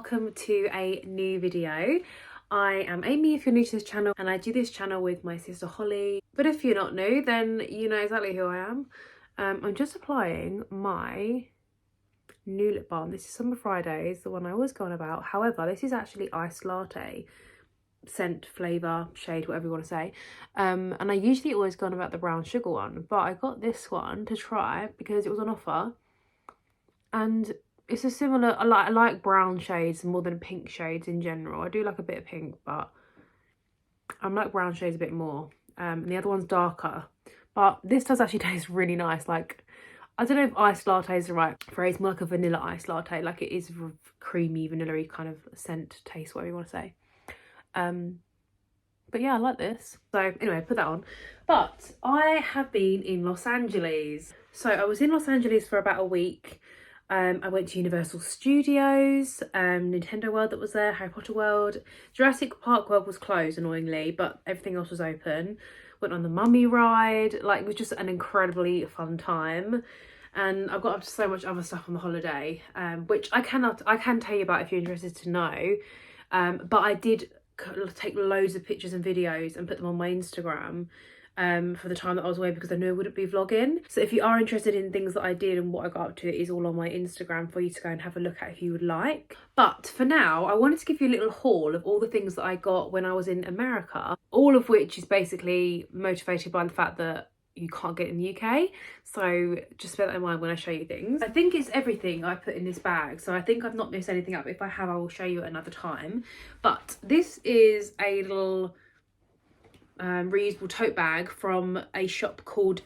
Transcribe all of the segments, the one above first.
welcome to a new video. I am Amy if you're new to this channel, and I do this channel with my sister Holly, but if you're not new then you know exactly who I am. I'm just applying my new lip balm. This is Summer Fridays, the one I always go on about. However, this is actually iced latte scent, flavour, shade, whatever you want to say, and I usually always go on about the brown sugar one, but I got this one to try because it was on offer, and it's a similar, I like brown shades more than pink shades in general. I do like a bit of pink, but I like brown shades a bit more, and the other one's darker, but this does actually taste really nice. Like, I don't know if iced latte is the right phrase, more like a vanilla iced latte, like it is creamy, vanilla-y kind of scent, taste, whatever you want to say. But yeah, I like this. So anyway, put that on. But I have been in Los Angeles. So I was in Los Angeles for about a week. I went to Universal Studios, Nintendo World that was there, Harry Potter World. Jurassic Park World was closed, annoyingly, but everything else was open. Went on the Mummy ride. Like, it was just an incredibly fun time. And I've got up to so much other stuff on the holiday, which I can tell you about if you're interested to know. But I did take loads of pictures and videos and put them on my Instagram for the time that I was away, because I knew I wouldn't be vlogging. So if you are interested in things that I did and what I got up to, it is all on my Instagram for you to go and have a look at if you would like. But for now, I wanted to give you a little haul of all the things that I got when I was in America, all of which is basically motivated by the fact that you can't get in the UK, so just bear that in mind when I show you things. I think it's everything I put in this bag, so I think I've not missed anything up. If I have, I will show you at another time. But this is a little reusable tote bag from a shop called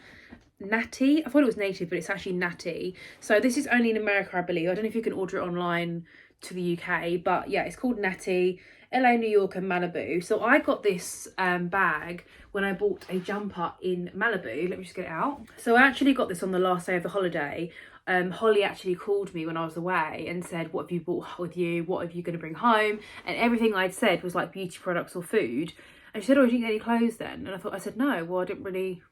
Natty. I thought it was Native, but it's actually Natty. So this is only in America, I believe. I don't know if you can order it online to the UK, but yeah, it's called Natty. LA, New York and Malibu. So I got this bag when I bought a jumper in Malibu. Let me just get it out. So I actually got this on the last day of the holiday. Holly actually called me when I was away and said, what have you brought with you? What are you going to bring home? And everything I'd said was like beauty products or food. And she said, oh, you didn't get any clothes then? And I said, no, well, I didn't really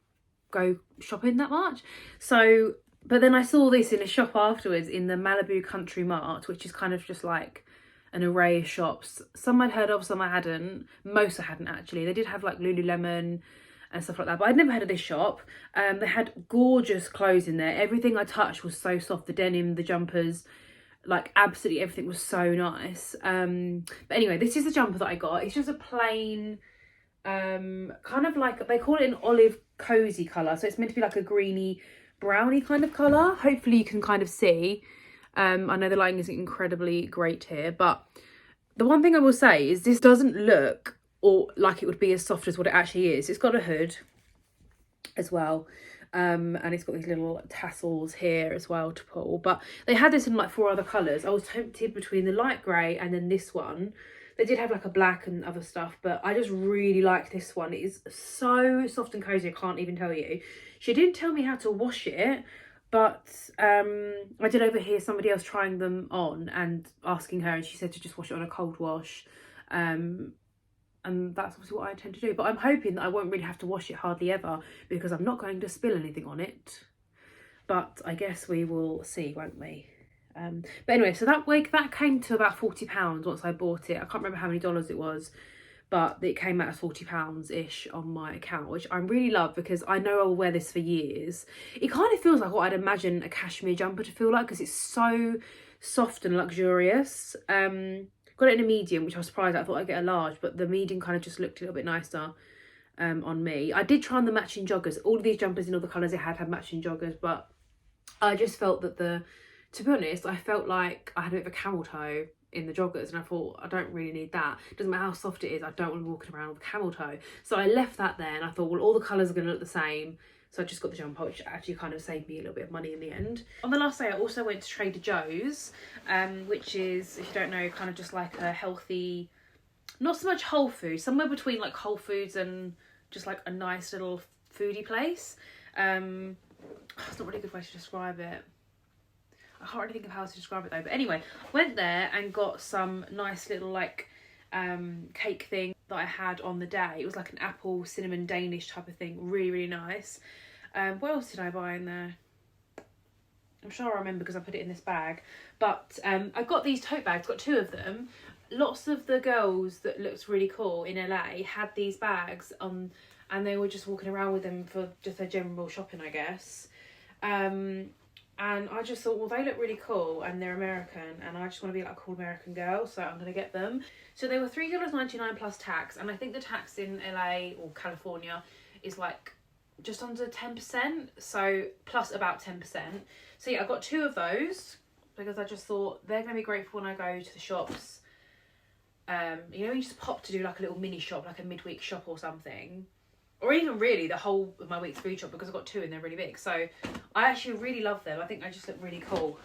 go shopping that much. So, but then I saw this in a shop afterwards in the Malibu Country Mart, which is kind of just like an array of shops. Some I'd heard of, some I hadn't. Most I hadn't, actually. They did have like Lululemon and stuff like that, but I'd never heard of this shop. They had gorgeous clothes in there. Everything I touched was so soft. The denim, the jumpers, like absolutely everything was so nice. But anyway, this is the jumper that I got. It's just a plain, kind of like, they call it an olive cozy colour. So it's meant to be like a greeny, browny kind of colour. Hopefully you can kind of see. I know the lighting isn't incredibly great here, but the one thing I will say is this doesn't look or like it would be as soft as what it actually is. It's got a hood as well, and it's got these little tassels here as well to pull, but they had this in like 4 other colours. I was tempted between the light grey and then this one. They did have like a black and other stuff, but I just really like this one. It is so soft and cozy, I can't even tell you. She didn't tell me how to wash it, but I did overhear somebody else trying them on and asking her, and she said to just wash it on a cold wash. And that's obviously what I tend to do. But I'm hoping that I won't really have to wash it hardly ever, because I'm not going to spill anything on it. But I guess we will see, won't we? But anyway, so that came to about £40 once I bought it. I can't remember how many dollars it was, but it came out as £40-ish on my account, which I really love because I know I'll wear this for years. It kind of feels like what I'd imagine a cashmere jumper to feel like, because it's so soft and luxurious. Got it in a medium, which I was surprised. I thought I'd get a large, but the medium kind of just looked a little bit nicer on me. I did try on the matching joggers. All of these jumpers in all the colours they had matching joggers, but I just felt that to be honest, I felt like I had a bit of a camel toe in the joggers, and I thought I don't really need that. It doesn't matter how soft it is, I don't want to be walking around with a camel toe. So I left that there, and I thought, well, all the colours are going to look the same, so I just got the jumper, which actually kind of saved me a little bit of money in the end. On the last day, I also went to Trader Joe's, which is, if you don't know, kind of just like a healthy, not so much Whole Foods, somewhere between like Whole Foods and just like a nice little foodie place. It's not really a good way to describe it. I can't really think of how to describe it though. But anyway, went there and got some nice little like cake thing that I had on the day. It was like an apple cinnamon Danish type of thing. Really, really nice. What else did I buy in there? I'm sure I remember because I put it in this bag. But I got these tote bags, got 2 of them. Lots of the girls that looked really cool in LA had these bags and they were just walking around with them for just their general shopping, I guess. And I just thought, well, they look really cool and they're American and I just want to be like a cool American girl, so I'm going to get them. So they were $3.99 plus tax, and I think the tax in LA or California is like just under 10%, so plus about 10%. So yeah, I got 2 of those because I just thought they're going to be great for when I go to the shops. You know, you just pop to do like a little mini shop, like a midweek shop or something. Or even really the whole of my week's food shop, because I've got 2 and they're really big. So I actually really love them. I think they just look really cool.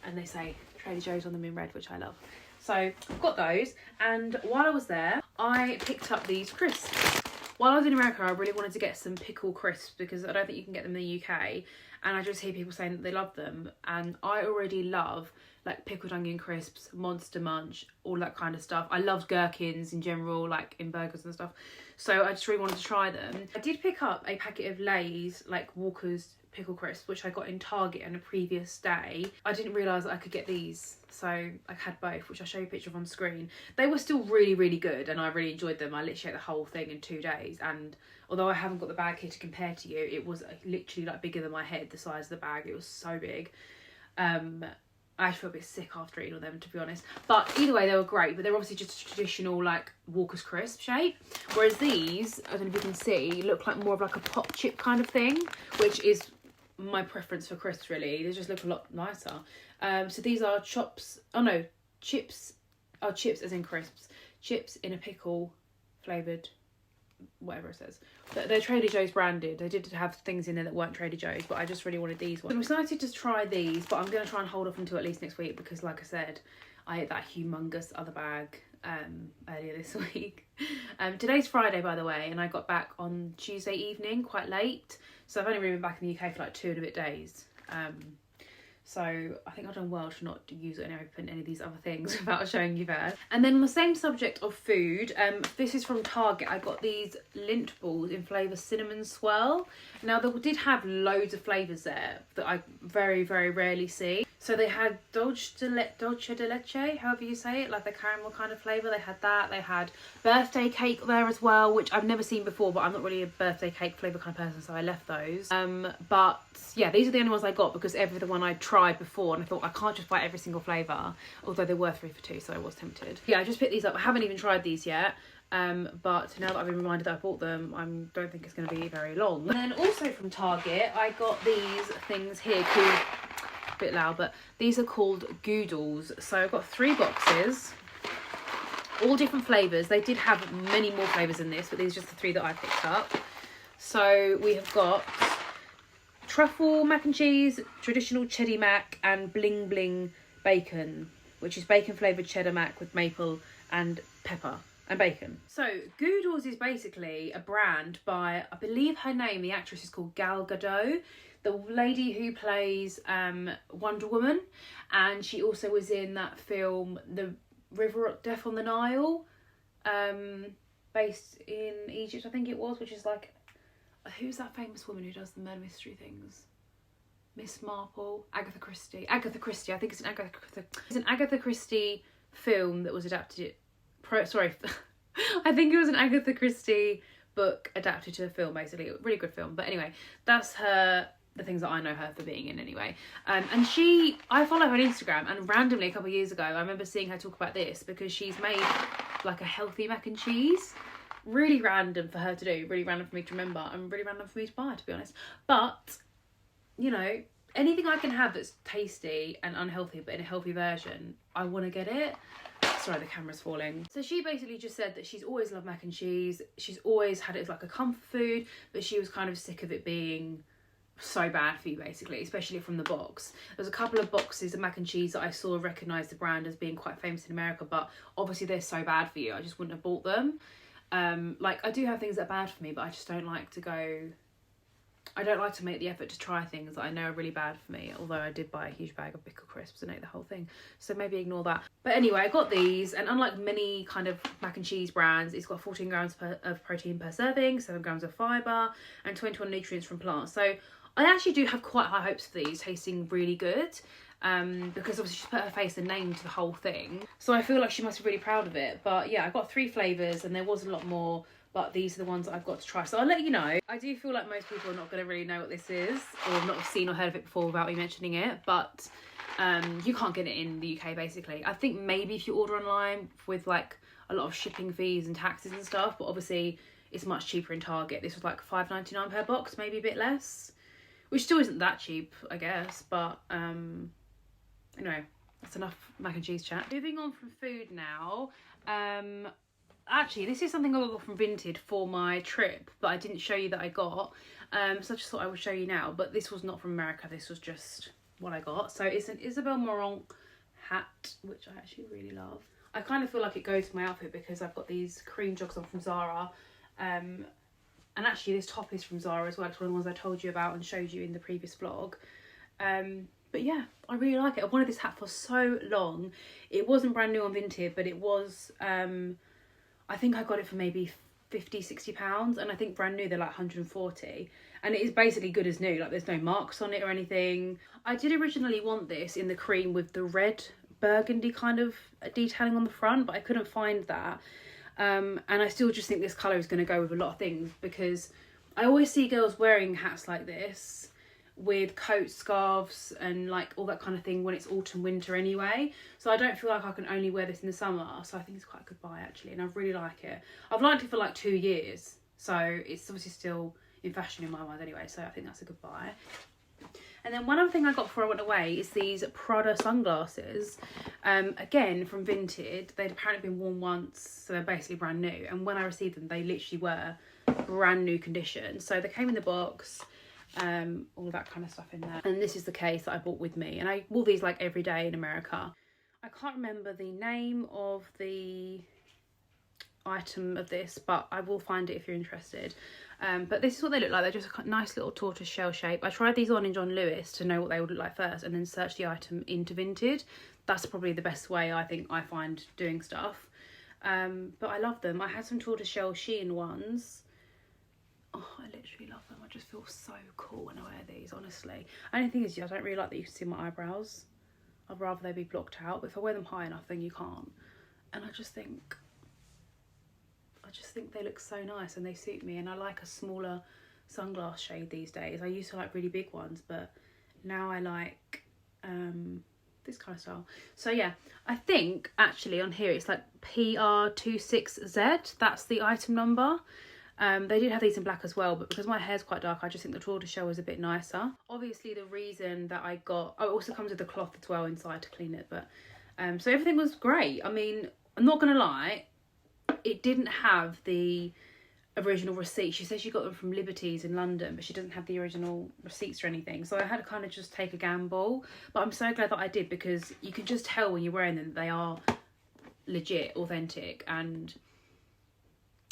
And they say Trader Joe's on them in red, which I love. So I've got those. And while I was there, I picked up these crisps. While I was in America, I really wanted to get some pickle crisps because I don't think you can get them in the UK. And I just hear people saying that they love them. And I already love like pickled onion crisps, Monster Munch, all that kind of stuff. I loved gherkins in general, like in burgers and stuff. So I just really wanted to try them. I did pick up a packet of Lay's, like Walker's pickle crisps, which I got in Target on a previous day. I didn't realise that I could get these, so I had both, which I'll show you a picture of on screen. They were still really, really good and I really enjoyed them. I literally ate the whole thing in 2 days, and although I haven't got the bag here to compare to you, it was literally like bigger than my head, the size of the bag. It was so big. I actually feel a bit sick after eating all them, to be honest. But either way, they were great. But they're obviously just a traditional, like, Walker's crisp shape. Whereas these, I don't know if you can see, look like more of like a pop chip kind of thing, which is my preference for crisps, really. They just look a lot nicer. So these are chips as in crisps. Chips in a pickle flavoured, whatever it says. But they're Trader Joe's branded. They did have things in there that weren't Trader Joe's, but I just really wanted these ones. I'm excited to try these, but I'm going to try and hold off until at least next week because, like I said, I ate that humongous other bag earlier this week. Today's Friday, by the way, and I got back on Tuesday evening quite late, so I've only really been back in the UK for like 2 and a bit days. So I think I've done well to not use it and open any of these other things without showing you that. And then on the same subject of food, this is from Target. I got these Lindt balls in flavour cinnamon swirl. Now they did have loads of flavours there that I very, very rarely see. So they had dulce de leche, however you say it, like the caramel kind of flavour. They had that. They had birthday cake there as well, which I've never seen before, but I'm not really a birthday cake flavour kind of person, so I left those. But yeah, these are the only ones I got because every other one I tried before, and I thought I can't just buy every single flavour, although they were 3 for 2, so I was tempted. Yeah, I just picked these up. I haven't even tried these yet. But now that I've been reminded that I bought them, I don't think it's going to be very long. And then also from Target, I got these things here called, a bit loud, but these are called Goodles. So I've got 3 boxes, all different flavours. They did have many more flavours than this, but these are just the 3 that I picked up. So we have got truffle mac and cheese, traditional cheddar mac, and bling bling bacon, which is bacon flavoured cheddar mac with maple and pepper and bacon. So Goodles is basically a brand by, I believe her name, the actress, is called Gal Gadot, the lady who plays Wonder Woman, and she also was in that film The River of Death on the Nile, based in Egypt, I think it was, which is like, who's that famous woman who does the murder mystery things? Miss Marple, Agatha Christie. I think it's an Agatha Christie film that was adapted. I think it was an Agatha Christie book adapted to a film, basically. A really good film. But anyway, that's her, the things that I know her for being in anyway. And I follow her on Instagram, and randomly a couple of years ago, I remember seeing her talk about this because she's made like a healthy mac and cheese. Really random for her to do, really random for me to remember, and really random for me to buy, to be honest. But, you know, anything I can have that's tasty and unhealthy but in a healthy version, I want to get it. Sorry, the camera's falling. So she basically just said that she's always loved mac and cheese. She's always had it as like a comfort food, but she was kind of sick of it being so bad for you, basically, especially from the box. There's a couple of boxes of mac and cheese that I saw recognised the brand as being quite famous in America, but obviously they're so bad for you, I just wouldn't have bought them. Like, I do have things that are bad for me, but I just don't like to make the effort to try things that I know are really bad for me, although I did buy a huge bag of pickle crisps and ate the whole thing, so maybe ignore that. But anyway, I got these, and unlike many kind of mac and cheese brands, it's got 14 grams of protein per serving, 7 grams of fibre, and 21 nutrients from plants. So I actually do have quite high hopes for these tasting really good. Because obviously she's put her face and name to the whole thing, so I feel like she must be really proud of it. But yeah, I got 3 flavours and there was a lot more, but these are the ones that I've got to try, so I'll let you know. I do feel like most people are not going to really know what this is, or not have seen or heard of it before without me mentioning it, but you can't get it in the UK basically. I think maybe if you order online with like a lot of shipping fees and taxes and stuff, but obviously it's much cheaper in Target. This was like £5.99 per box, maybe a bit less, which still isn't that cheap, I guess, but anyway, that's enough mac and cheese chat. Moving on from food now. Actually, this is something I got from Vinted for my trip, but I didn't show you that I got. So I just thought I would show you now. But this was not from America. This was just what I got. So it's an Isabel Marant hat, which I actually really love. I kind of feel like it goes with my outfit because I've got these cream jogs on from Zara. And actually this top is from Zara as well. It's one of the ones I told you about and showed you in the previous vlog. But yeah, I really like it. I've wanted this hat for so long. It wasn't brand new on Vinted, but it was, I think I got it for maybe £50-60, and I think brand new they're like 140, and it is basically good as new. Like there's no marks on it or anything. I did originally want this in the cream with the red burgundy kind of detailing on the front, but I couldn't find that. And I still just think this colour is going to go with a lot of things, because I always see girls wearing hats like this with coats, scarves and like all that kind of thing when it's autumn, winter anyway. So I don't feel like I can only wear this in the summer. So I think it's quite a good buy actually, and I really like it. I've liked it for like 2 years, so it's obviously still in fashion in my mind anyway, so I think that's a good buy. And then one other thing I got before I went away is these Prada sunglasses. Again, from Vinted. They'd apparently been worn once, so they're basically brand new. And when I received them, they literally were brand new condition. So they came in the box, all that kind of stuff in there. And this is the case that I bought with me. And I wore these like every day in America. I can't remember the name of the item of this, but I will find it if you're interested. But this is what they look like. They're just a nice little tortoise shell shape. I tried these on in John Lewis to know what they would look like first, and then search the item into Vinted. That's probably the best way I think I find doing stuff. But I love them. I had some tortoise shell Shein ones. Oh, I literally love them. I just feel so cool when I wear these, honestly. Only thing is, I don't really like that you can see my eyebrows. I'd rather they be blocked out, but if I wear them high enough, then you can't. And I just think they look so nice and they suit me, and I like a smaller sunglass shade these days. I used to like really big ones, but now I like this kind of style. So yeah, I think actually on here it's like PR26Z. That's the item number. They did have these in black as well, but because my hair's quite dark, I just think the tortoise shell was a bit nicer. Obviously the reason that I got, oh, it also comes with a cloth as well inside to clean it, but so everything was great. I mean, I'm not gonna lie, it didn't have the original receipt. She says she got them from Liberties in London, but she doesn't have the original receipts or anything, so I had to kind of just take a gamble. But I'm so glad that I did, because you can just tell when you're wearing them that they are legit, authentic. And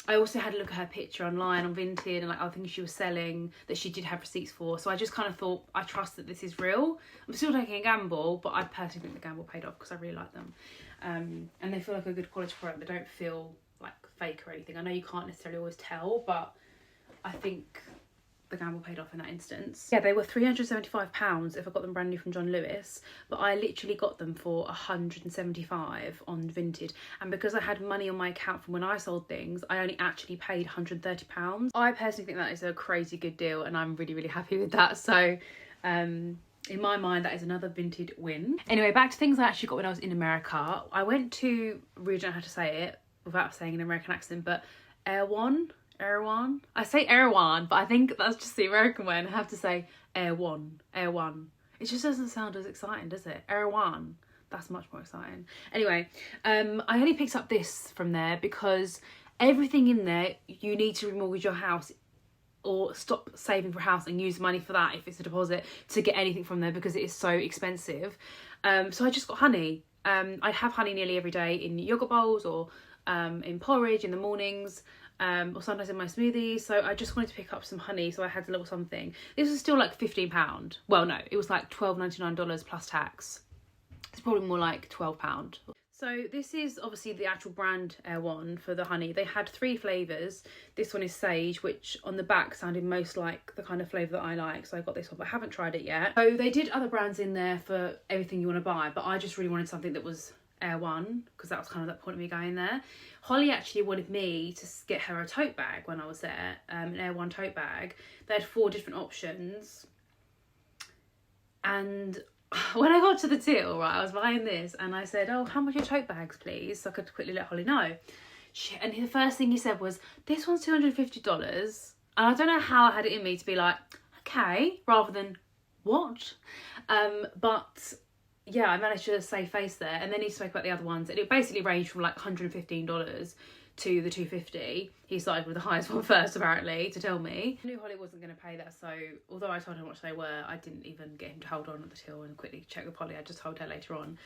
I also had a look at her picture online on Vinted, and like other things she was selling that she did have receipts for, so I just kind of thought, I trust that this is real. I'm still taking a gamble, but I personally think the gamble paid off because I really like them. And they feel like a good quality product. They don't feel like fake or anything. I know you can't necessarily always tell, but I think the gamble paid off in that instance. Yeah, they were £375 if I got them brand new from John Lewis, but I literally got them for £175 on Vinted, and because I had money on my account from when I sold things, I only actually paid £130. I personally think that is a crazy good deal, and I'm really happy with that. So in my mind, that is another Vinted win. Anyway, back to things I actually got when I was in America. I went to, really don't know how to say it without saying an American accent, but Erewhon. I say Erewhon, but I think that's just the American way, and I have to say Erewhon. It just doesn't sound as exciting, does it? Erewhon. That's much more exciting. Anyway, I only picked up this from there because everything in there, you need to remortgage your house or stop saving for a house and use money for that if it's a deposit to get anything from there, because it is so expensive. So I just got honey. I have honey nearly every day in yogurt bowls, or in porridge in the mornings, or sometimes in my smoothies. So I just wanted to pick up some honey, so I had a little something. This was still like £15. Well, no, it was like $12.99 plus tax. It's probably more like £12. So this is obviously the actual brand Erewhon for the honey. They had 3 flavours. This one is sage, which on the back sounded most like the kind of flavour that I like. So I got this one, but I haven't tried it yet. So they did other brands in there for everything you want to buy, but I just really wanted something that was Erewhon, because that was kind of the point of me going there. Holly actually wanted me to get her a tote bag when I was there, an Erewhon tote bag. They had 4 different options. And when I got to the till, right, I was buying this and I said, oh, how much are your tote bags, please? So I could quickly let Holly know. And the first thing he said was, this one's $250. And I don't know how I had it in me to be like, okay, rather than what? But yeah, I managed to save face there. And then he spoke about the other ones. And it basically ranged from like $115 to the $250. He started with the highest one first, apparently, to tell me. I knew Holly wasn't going to pay that, so although I told her how much they were, I didn't even get him to hold on at the till and quickly check with Holly. I just told her later on.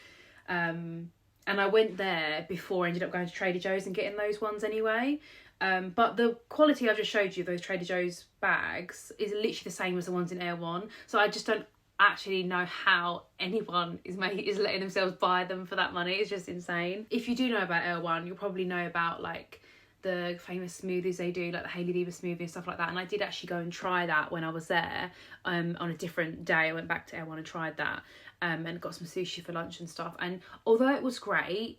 And I went there before I ended up going to Trader Joe's and getting those ones anyway. But the quality I've just showed you, those Trader Joe's bags, is literally the same as the ones in Erewhon. So I just don't actually know how anyone is letting themselves buy them for that money. It's just insane. If you do know about Erewhon, you'll probably know about like the famous smoothies they do, like the Hailey Bieber smoothie and stuff like that. And I did actually go and try that when I was there. On a different day I went back to Erewhon and tried that, and got some sushi for lunch and stuff. And although it was great,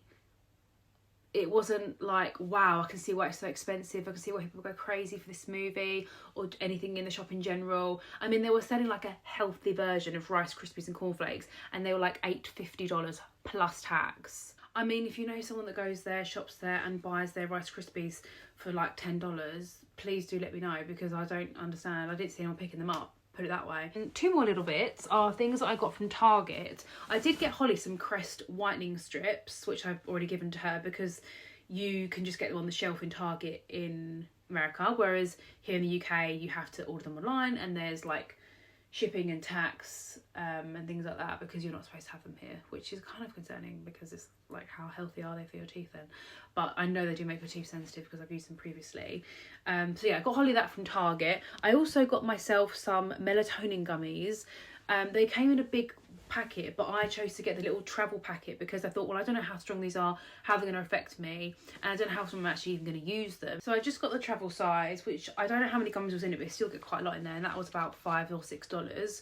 it wasn't like, wow, I can see why it's so expensive. I can see why people go crazy for this movie or anything in the shop in general. I mean, they were selling like a healthy version of Rice Krispies and cornflakes, and they were like $8.50 plus tax. I mean, if you know someone that goes there, shops there and buys their Rice Krispies for like $10, please do let me know, because I don't understand. I didn't see anyone picking them up, put it that way. And 2 more little bits are things that I got from Target. I did get Holly some Crest whitening strips, which I've already given to her, because you can just get them on the shelf in Target in America, whereas here in the UK you have to order them online, and there's like shipping and tax and things like that, because you're not supposed to have them here, which is kind of concerning, because it's like, how healthy are they for your teeth then? But I know they do make your teeth sensitive because I've used them previously. So yeah, I got Holly that from Target. I also got myself some melatonin gummies. They came in a big packet, but I chose to get the little travel packet because I thought, well, I don't know how strong these are, how they're going to affect me, and I don't know how I'm actually even going to use them. So I just got the travel size, which I don't know how many gummies was in it, but I still get quite a lot in there, and that was about $5 or $6.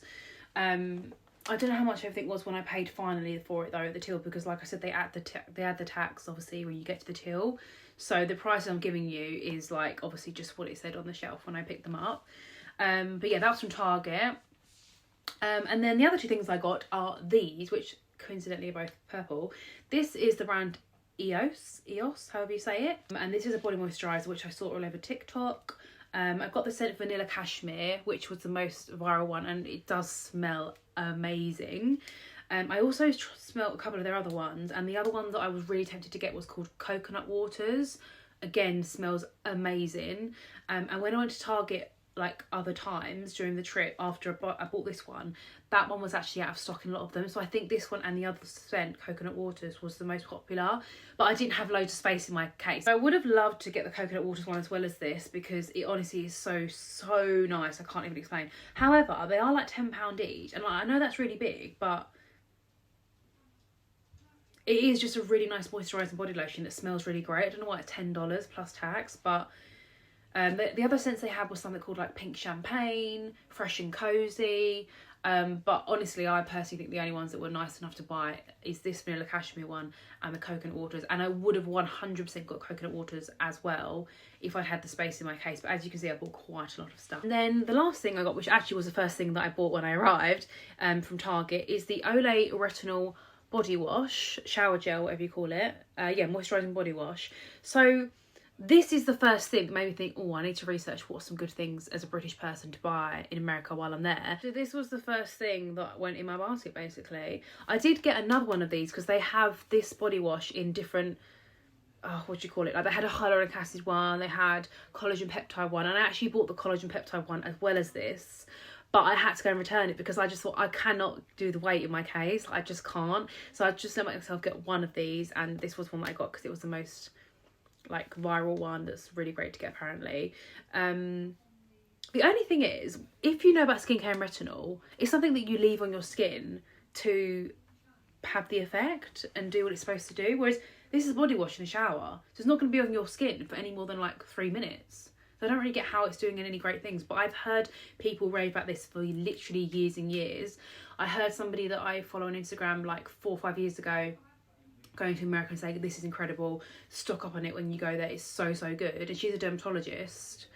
I don't know how much everything was when I paid finally for it though at the till, because like I said, they add the tax obviously when you get to the till. So the price I'm giving you is like obviously just what it said on the shelf when I picked them up. But yeah, that was from Target. And then the other 2 things I got are these, which coincidentally are both purple. This is the brand EOS, however you say it. And this is a body moisturiser, which I saw all over TikTok. I've got the scent Vanilla Cashmere, which was the most viral one, and it does smell amazing. I also smelled a couple of their other ones, and the other one that I was really tempted to get was called Coconut Waters. Again, smells amazing. And when I went to Target like other times during the trip after I bought this one, that one was actually out of stock in a lot of them. So I think this one and the other scent, Coconut Waters, was the most popular, but I didn't have loads of space in my case. I would have loved to get the Coconut Waters one as well as this, because it honestly is so nice. I can't even explain. However, they are like £10 each, and like, I know that's really big, but it is just a really nice moisturising body lotion that smells really great. I don't know why it's $10 plus tax, but the other scents they had was something called like Pink Champagne, Fresh and Cozy. But honestly, I personally think the only ones that were nice enough to buy is this Vanilla Cashmere one and the Coconut Waters. And I would have 100% got Coconut Waters as well if I'd had the space in my case. But as you can see, I bought quite a lot of stuff. And then the last thing I got, which actually was the first thing that I bought when I arrived from Target, is the Olay Retinol Body Wash, shower gel, whatever you call it. Yeah, moisturising body wash. So this is the first thing that made me think, oh, I need to research what's some good things as a British person to buy in America while I'm there. So this was the first thing that went in my basket, basically. I did get another one of these because they have this body wash in different, what do you call it? Like they had a hyaluronic acid one, they had collagen peptide one, and I actually bought the collagen peptide one as well as this. But I had to go and return it because I just thought I cannot do the weight in my case. I just can't. So I just let myself get one of these, and this was one that I got because it was the most like viral one that's really great to get apparently. The only thing is, if you know about skincare and retinol, it's something that you leave on your skin to have the effect and do what it's supposed to do. Whereas this is body wash in the shower, so it's not going to be on your skin for any more than like 3 minutes. So I don't really get how it's doing any great things, but I've heard people rave about this for literally years and years. I heard somebody that I follow on Instagram like 4 or 5 years ago going to America and saying, this is incredible, stock up on it when you go there, it's so good. And she's a dermatologist,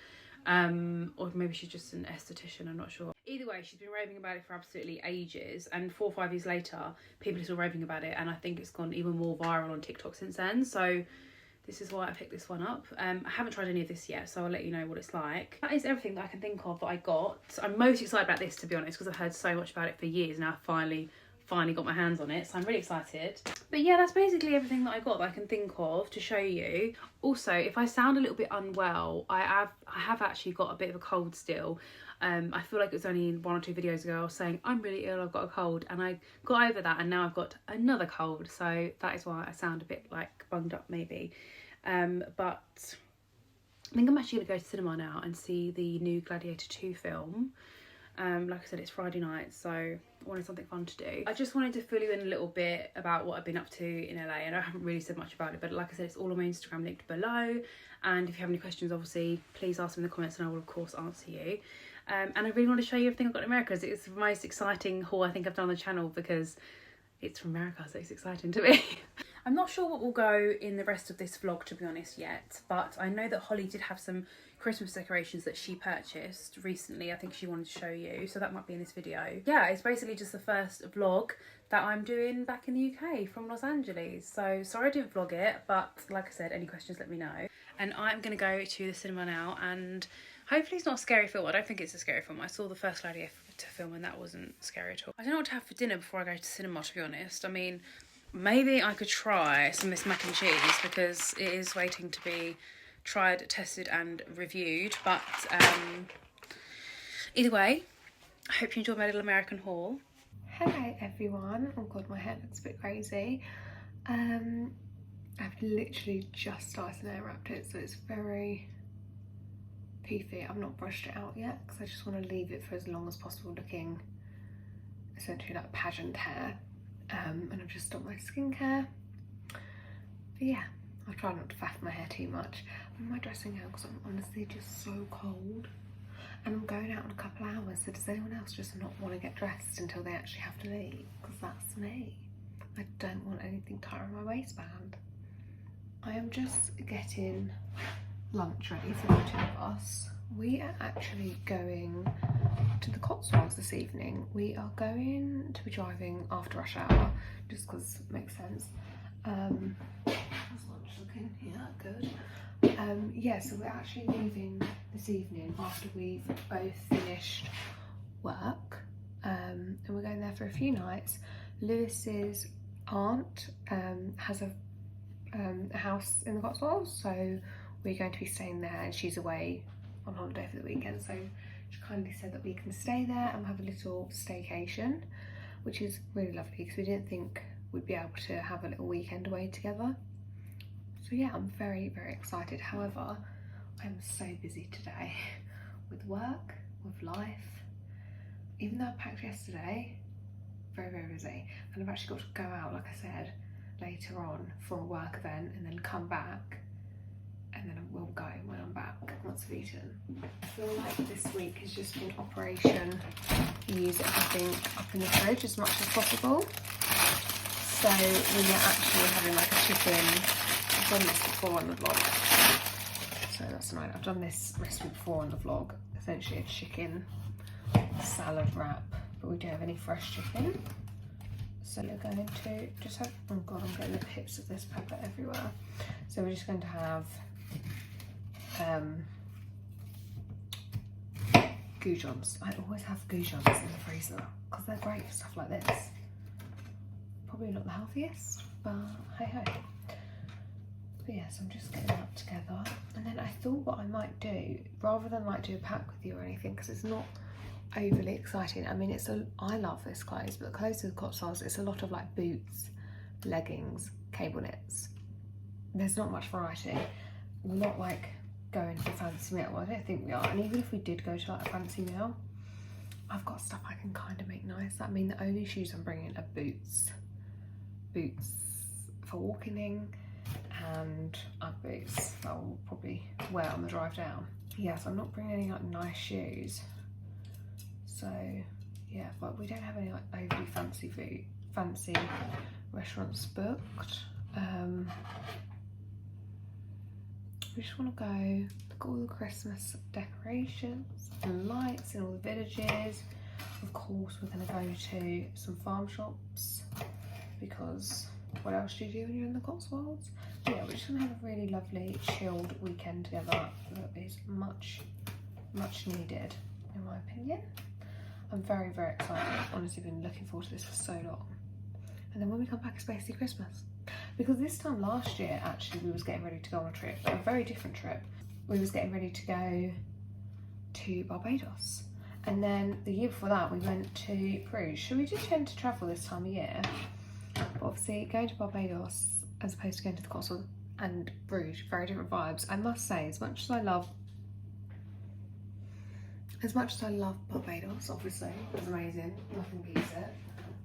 or maybe she's just an esthetician, I'm not sure. Either way, she's been raving about it for absolutely ages, and 4 or 5 years later people are still raving about it, and I think it's gone even more viral on TikTok since then. So this is why I picked this one up. I haven't tried any of this yet, so I'll let you know what it's like. That is everything that I can think of that I got. I'm most excited about this, to be honest, because I've heard so much about it for years. Now I finally got my hands on it, so I'm really excited. But yeah, that's basically everything that I got that I can think of to show you. Also, if I sound a little bit unwell, I have actually got a bit of a cold still. I feel like it was only 1 or 2 videos ago I was saying I'm really ill, I've got a cold, and I got over that, and now I've got another cold, so that is why I sound a bit like bunged up maybe. But I think I'm actually going to go to cinema now and see the new Gladiator 2 film. Like I said, it's Friday night, so I wanted something fun to do. I just wanted to fill you in a little bit about what I've been up to in LA, and I haven't really said much about it, but like I said, it's all on my Instagram linked below, and if you have any questions, obviously please ask them in the comments and I will of course answer you. And I really want to show you everything I've got in America, because it's the most exciting haul I think I've done on the channel, because it's from America, so it's exciting to me. I'm not sure what will go in the rest of this vlog, to be honest, yet, but I know that Holly did have some Christmas decorations that she purchased recently. I think she wanted to show you, so that might be in this video. Yeah, it's basically just the first vlog that I'm doing back in the UK from Los Angeles. So sorry I didn't vlog it, but like I said, any questions let me know. And I'm gonna go to the cinema now, and hopefully it's not a scary film. I don't think it's a scary film. I saw the first Gladiator film and that wasn't scary at all. I don't know what to have for dinner before I go to cinema, to be honest. I mean, maybe I could try some of this mac and cheese, because it is waiting to be tried, tested and reviewed. But either way, I hope you enjoyed my little American haul. Hello everyone. Oh god, my hair looks a bit crazy. I've literally just started and air wrapped it, so it's very poofy. I've not brushed it out yet because I just want to leave it for as long as possible, looking essentially like pageant hair. And I've just done my skincare. But yeah, I'll try not to faff my hair too much. I'm in my dressing gown because I'm honestly just so cold, and I'm going out in a couple of hours, so does anyone else just not want to get dressed until they actually have to leave? Because that's me. I don't want anything tight on my waistband. I am just getting lunch ready for the 2 of us. We are actually going to the Cotswolds this evening. We are going to be driving after rush hour, just because it makes sense. How's lunch looking? Yeah, good. Yeah, so we're actually leaving this evening after we've both finished work, and we're going there for a few nights. Lewis's aunt has a house in the Cotswolds, so we're going to be staying there, and she's away on holiday for the weekend, so she kindly said that we can stay there and have a little staycation, which is really lovely because we didn't think we'd be able to have a little weekend away together. So yeah, I'm very excited. However, I'm so busy today with work, with life. Even though I packed yesterday, very busy, and I've actually got to go out, like I said, later on for a work event, and then come back, and then I will go when I'm back once I've eaten. I feel like this week has just been operation use everything up in the fridge as much as possible. So we are actually having like a chicken. I've done this before on the vlog, so that's nice. I've done this recipe before on the vlog. Essentially a chicken salad wrap, but we don't have any fresh chicken. So we're going to just have, oh god, I'm getting the pips of this pepper everywhere. So we're just going to have goujons. I always have goujons in the freezer because they're great for stuff like this. Probably not the healthiest, but hey ho. But yes, I'm just getting that together, and then I thought what I might do, rather than like do a pack with you or anything, because it's not overly exciting. I mean, I love this clothes, but clothes to the Cotswolds, it's a lot of like boots, leggings, cable knits. There's not much variety. We're not like going to a fancy meal. Well, I don't think we are. And even if we did go to like a fancy meal, I've got stuff I can kind of make nice. I mean, the only shoes I'm bringing are boots boots for walking in and Ugg boots that I'll probably wear on the drive down. Yes, I'm not bringing any like nice shoes. So yeah, but we don't have any like overly fancy restaurants booked. We just want to go look at all the Christmas decorations and lights in all the villages. Of course, we're going to go to some farm shops because what else do you do when you're in the Cotswolds? So yeah, we're just going to have a really lovely chilled weekend together that is much needed in my opinion. I'm very excited. I've honestly been looking forward to this for so long. And then when we come back, it's basically Christmas. Because this time last year, actually, we was getting ready to go on a trip, a very different trip. We was getting ready to go to Barbados. And then the year before that, we went to Bruges. So we do tend to travel this time of year. But obviously, going to Barbados as opposed to going to the Cotswolds and Bruges, very different vibes. I must say, as much as I love Barbados, obviously, it was amazing, nothing beats it.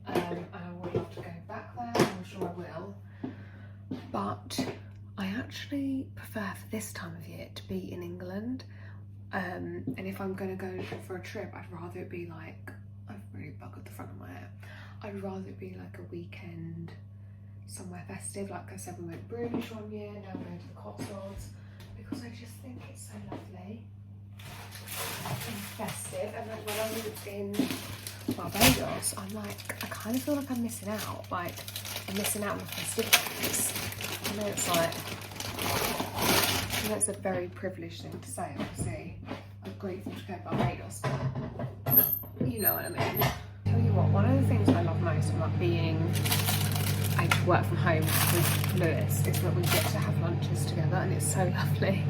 And I would love to go back there, I'm sure I will. But I actually prefer for this time of year to be in England. And if I'm going to go for a trip, I'd rather it be like, I've really buggered the front of my hair. I'd rather it be like a weekend somewhere festive. Like I said, we went to Bruges one year, now we're going to the Cotswolds, because I just think it's so lovely and festive. And like when I was in Barbados, I'm like, I kind of feel like I'm missing out. Like, I'm missing out on the festivities. I know it's like, I know it's a very privileged thing to say, obviously. I'm grateful to go to Barbados, but you know what I mean. Tell you what, one of the things I love most about being able to work from home with Lewis is that we get to have lunches together, and it's so lovely.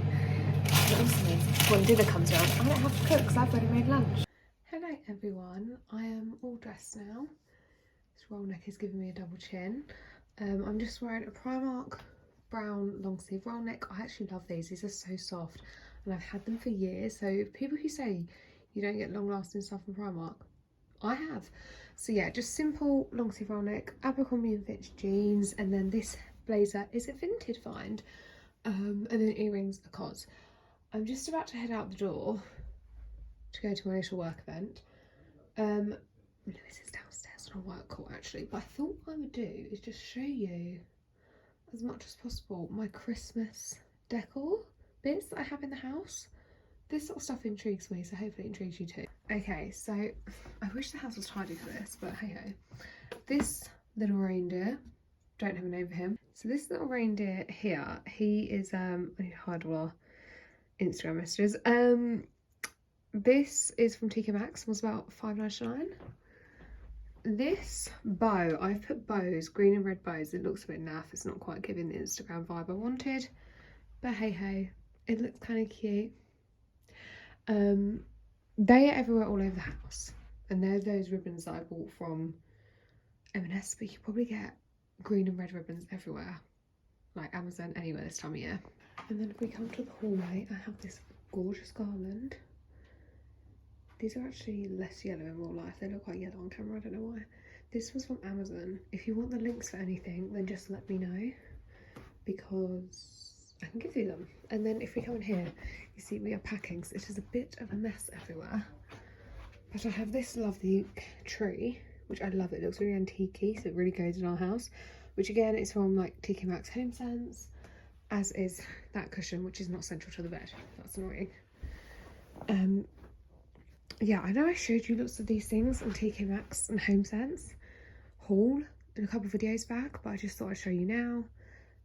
It also means when dinner comes around, I don't have to cook because I've already made lunch. Hello everyone, I am all dressed now. This roll neck is giving me a double chin. I'm just wearing a Primark brown long sleeve roll neck. I actually love these are so soft and I've had them for years. So people who say you don't get long lasting stuff from Primark, I have. So yeah, just simple long sleeve roll neck, Abercrombie & Fitch jeans, and then this blazer is a Vinted find, and then earrings are COS. I'm just about to head out the door to go to my initial work event. Lewis is downstairs on a work call actually, but I thought what I would do is just show you as much as possible my Christmas decor bits that I have in the house. This sort of stuff intrigues me, so hopefully it intrigues you too. Okay, so I wish the house was tidy for this, but hey ho. This little reindeer, don't have a name for him. So this little reindeer here, he is I need to hide all our Instagram messages. This is from TK Maxx, was about $5.99. This bow, I've put bows, green and red bows. It looks a bit naff, it's not quite giving the Instagram vibe I wanted, but hey ho, it looks kind of cute. They are everywhere all over the house, and they're those ribbons that I bought from M&S, but you probably get green and red ribbons everywhere, like Amazon, anywhere this time of year. And then if we come to the hallway, I have this gorgeous garland. These are actually less yellow in real life. They look quite yellow on camera, I don't know why. This was from Amazon. If you want the links for anything, then just let me know, because I can give you them. And then if we come in here, you see we are packing, so it is a bit of a mess everywhere. But I have this lovely tree, which I love. It looks really antique-y, so it really goes in our house, which again is from like TK Maxx Home Sense, as is that cushion, which is not central to the bed. That's annoying. Yeah, I know I showed you lots of these things on TK Maxx and Home Sense haul in a couple of videos back, but I just thought I'd show you now.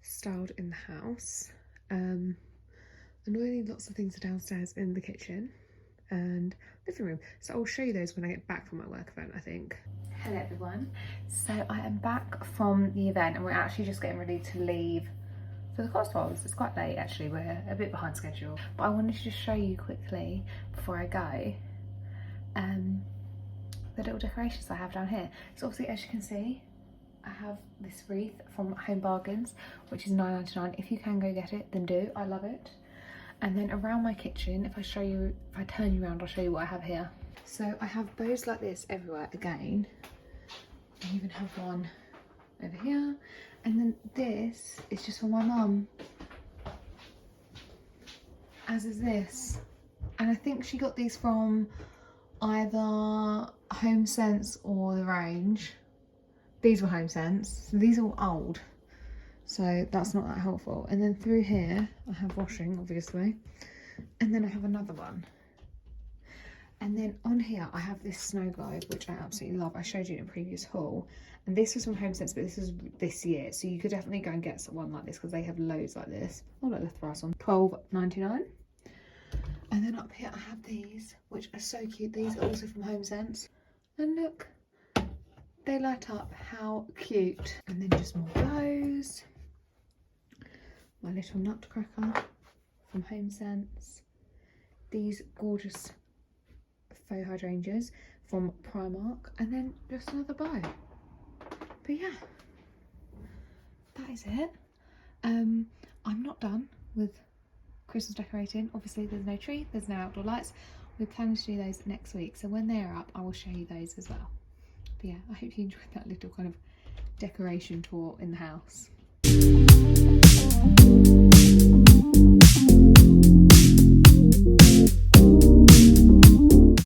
Styled in the house. Annoyingly, lots of things are downstairs in the kitchen and living room, so I'll show you those when I get back from my work event, I think. Hello everyone, so I am back from the event and we're actually just getting ready to leave for the Cotswolds. It's quite late actually, we're a bit behind schedule, but I wanted to just show you quickly before I go the little decorations I have down here. So obviously, as you can see, I have this wreath from Home Bargains, which is $9.99. If you can go get it, then do. I love it. And then around my kitchen, if I turn you around, I'll show you what I have here. So I have bows like this everywhere again. I even have one over here. And then this is just for my mum, as is this. And I think she got these from either HomeSense or The Range. These were HomeSense, so these are all old, so that's not that helpful. And then through here I have washing, obviously, and then I have another one. And then on here I have this snow globe, which I absolutely love. I showed you in a previous haul, and this was from HomeSense, but this was this year, so you could definitely go and get one like this because they have loads like this. Oh look, the price on £12.99. And then up here I have these, which are so cute. These are also from HomeSense, and look, they light up. How cute. And then just more bows. My little nutcracker from HomeSense. These gorgeous faux hydrangeas from Primark, and then just another bow. But yeah, that is it. I'm not done with Christmas decorating. Obviously there's no tree, there's no outdoor lights. We're planning to do those next week, so when they're up I will show you those as well. But yeah, I hope you enjoyed that little kind of decoration tour in the house.